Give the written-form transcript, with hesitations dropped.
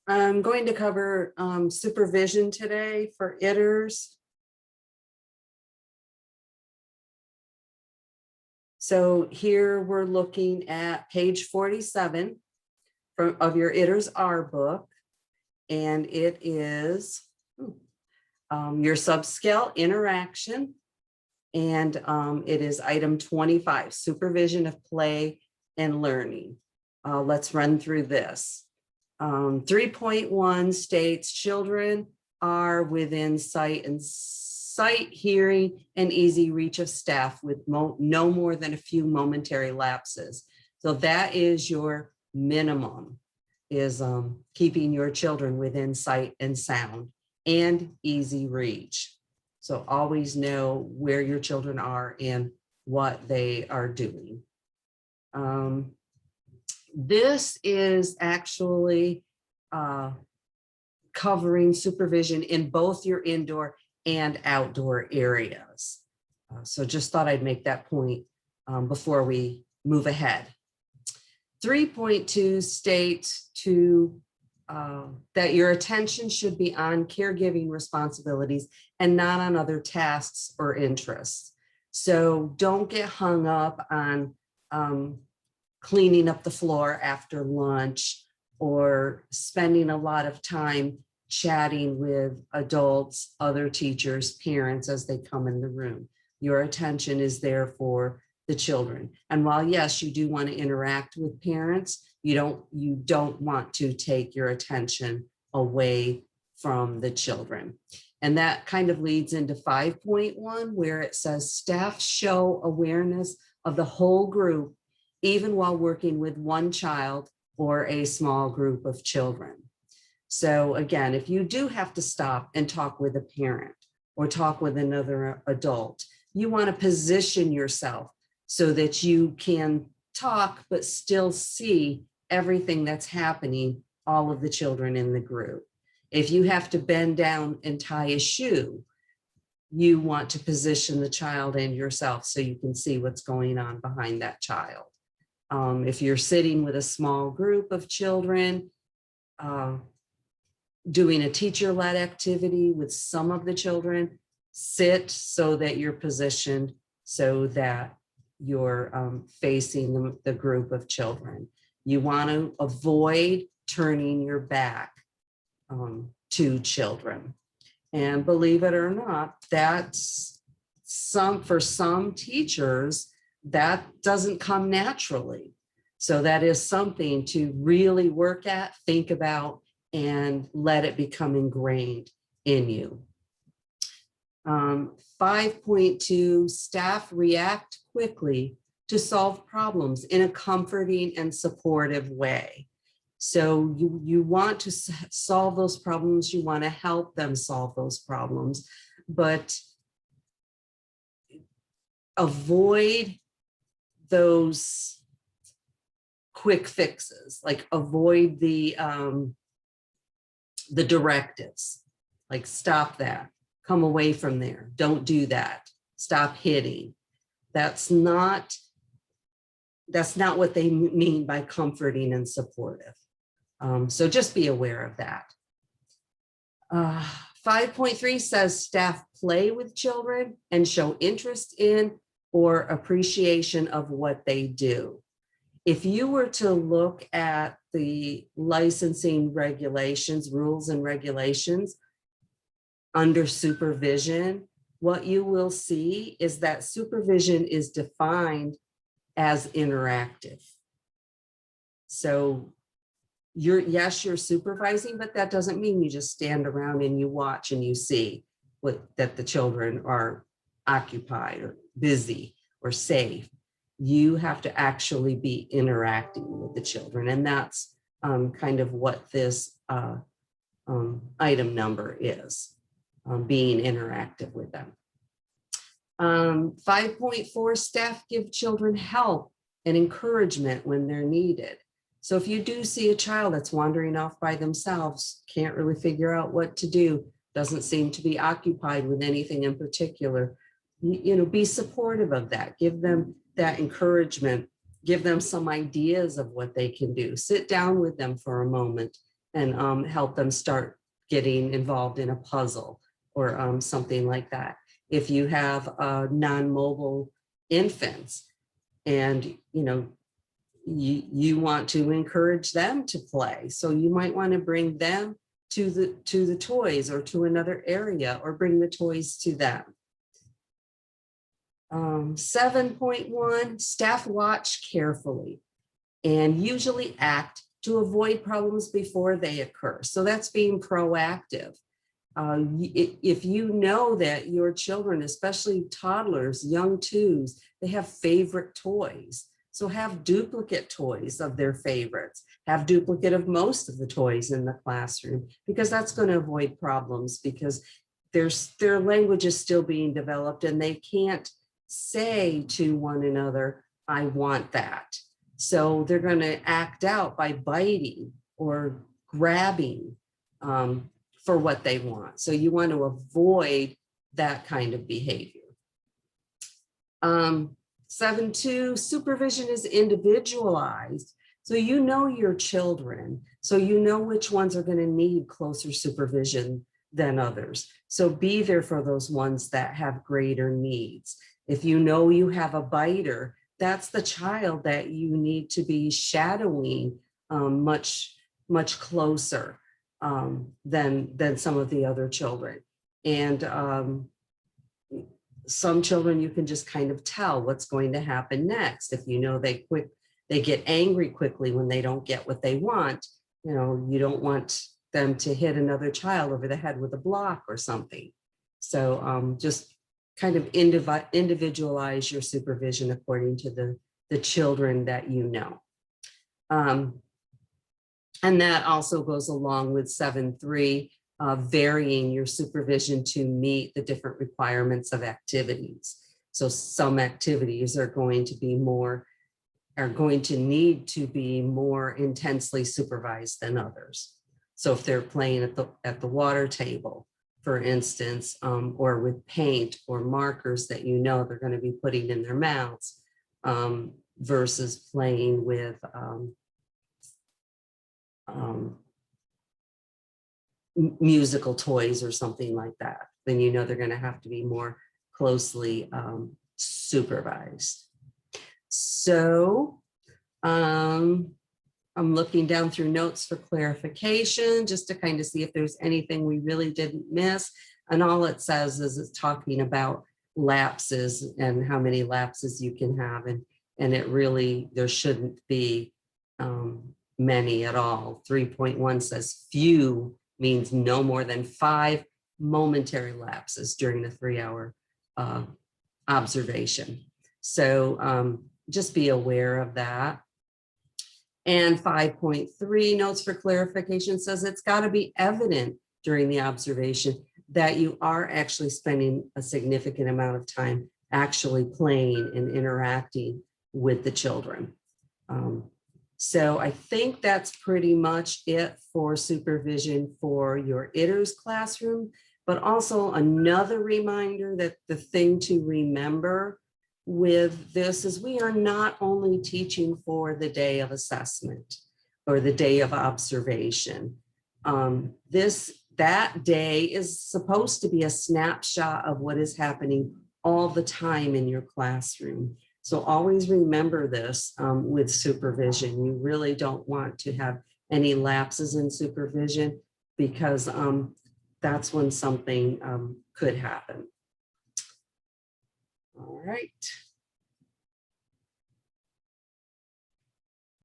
I'm going to cover supervision today for ITERS. So here we're looking at page 47 of your ITERS R book, and it is your subscale interaction, and it is item 25, supervision of play and learning. Let's run through this. 3.1 states children are within sight, hearing, and easy reach of staff with no more than a few momentary lapses. So that is your minimum, is keeping your children within sight and sound and easy reach. So always know where your children are and what they are doing. This is actually covering supervision in both your indoor and outdoor areas. So just thought I'd make that point before we move ahead. 3.2 states that your attention should be on caregiving responsibilities and not on other tasks or interests. So don't get hung up on cleaning up the floor after lunch or spending a lot of time chatting with adults, other teachers, parents as they come in the room. Your attention is there for the children. And while yes, you do want to interact with parents, you don't want to take your attention away from the children. And that kind of leads into 5.1, where it says staff show awareness of the whole group, even while working with one child or a small group of children. So again, if you do have to stop and talk with a parent or talk with another adult, you want to position yourself so that you can talk but still see everything that's happening, all of the children in the group. If you have to bend down and tie a shoe, you want to position the child and yourself so you can see what's going on behind that child. If you're sitting with a small group of children, doing a teacher-led activity with some of the children, sit so that you're positioned so that you're facing the group of children. You want to avoid turning your back to children. And believe it or not, that's for some teachers, that doesn't come naturally. So that is something to really work at, think about, and let it become ingrained in you. 5.2, staff react quickly to solve problems in a comforting and supportive way. So you want to solve those problems, you want to help them solve those problems, but avoid those quick fixes, like avoid the directives, like stop that, come away from there, don't do that, stop hitting. That's not what they mean by comforting and supportive. So just be aware of that. 5.3 says staff play with children and show interest in or appreciation of what they do. If you were to look at the licensing regulations, rules and regulations under supervision, what you will see is that supervision is defined as interactive. So yes, you're supervising, but that doesn't mean you just stand around and you watch and you see that the children are occupied or busy or safe. You have to actually be interacting with the children. And that's kind of what this item number is, being interactive with them. 5.4, staff give children help and encouragement when they're needed. So if you do see a child that's wandering off by themselves, can't really figure out what to do, doesn't seem to be occupied with anything in particular, be supportive of that. Give them that encouragement, give them some ideas of what they can do. Sit down with them for a moment and help them start getting involved in a puzzle or something like that. If you have non-mobile infants and you want to encourage them to play, so you might want to bring them to the toys or to another area, or bring the toys to them. 7.1, staff watch carefully and usually act to avoid problems before they occur. So that's being proactive. If you know that your children, especially toddlers, young twos, they have favorite toys. So have duplicate toys of their favorites, have duplicate of most of the toys in the classroom, because that's going to avoid problems, because their language is still being developed and they can't say to one another, I want that. So they're going to act out by biting or grabbing for what they want. So you want to avoid that kind of behavior. 7.2, supervision is individualized. So you know your children, so you know which ones are going to need closer supervision than others. So be there for those ones that have greater needs. If you know you have a biter, that's the child that you need to be shadowing much closer than some of the other children. And some children, you can just kind of tell what's going to happen next. If you know they get angry quickly when they don't get what they want, you don't want them to hit another child over the head with a block or something. So just kind of individualize your supervision according to the children that you know. And that also goes along with 7.3, varying your supervision to meet the different requirements of activities. So some activities are going to need to be more intensely supervised than others. So if they're playing at the water table, for instance, or with paint or markers that they're going to be putting in their mouths, versus playing with musical toys or something like that, then they're going to have to be more closely supervised. So I'm looking down through notes for clarification, just to kind of see if there's anything we really didn't miss. And all it says is it's talking about lapses and how many lapses you can have. And it really, there shouldn't be many at all. 3.1 says few means no more than 5 momentary lapses during the 3-hour observation. So just be aware of that. And 5.3, notes for clarification, says it's got to be evident during the observation that you are actually spending a significant amount of time actually playing and interacting with the children. So I think that's pretty much it for supervision for your ITERS classroom, but also another reminder that the thing to remember with this is we are not only teaching for the day of assessment or the day of observation. That day is supposed to be a snapshot of what is happening all the time in your classroom. So always remember this with supervision. You really don't want to have any lapses in supervision, because that's when something could happen. All right.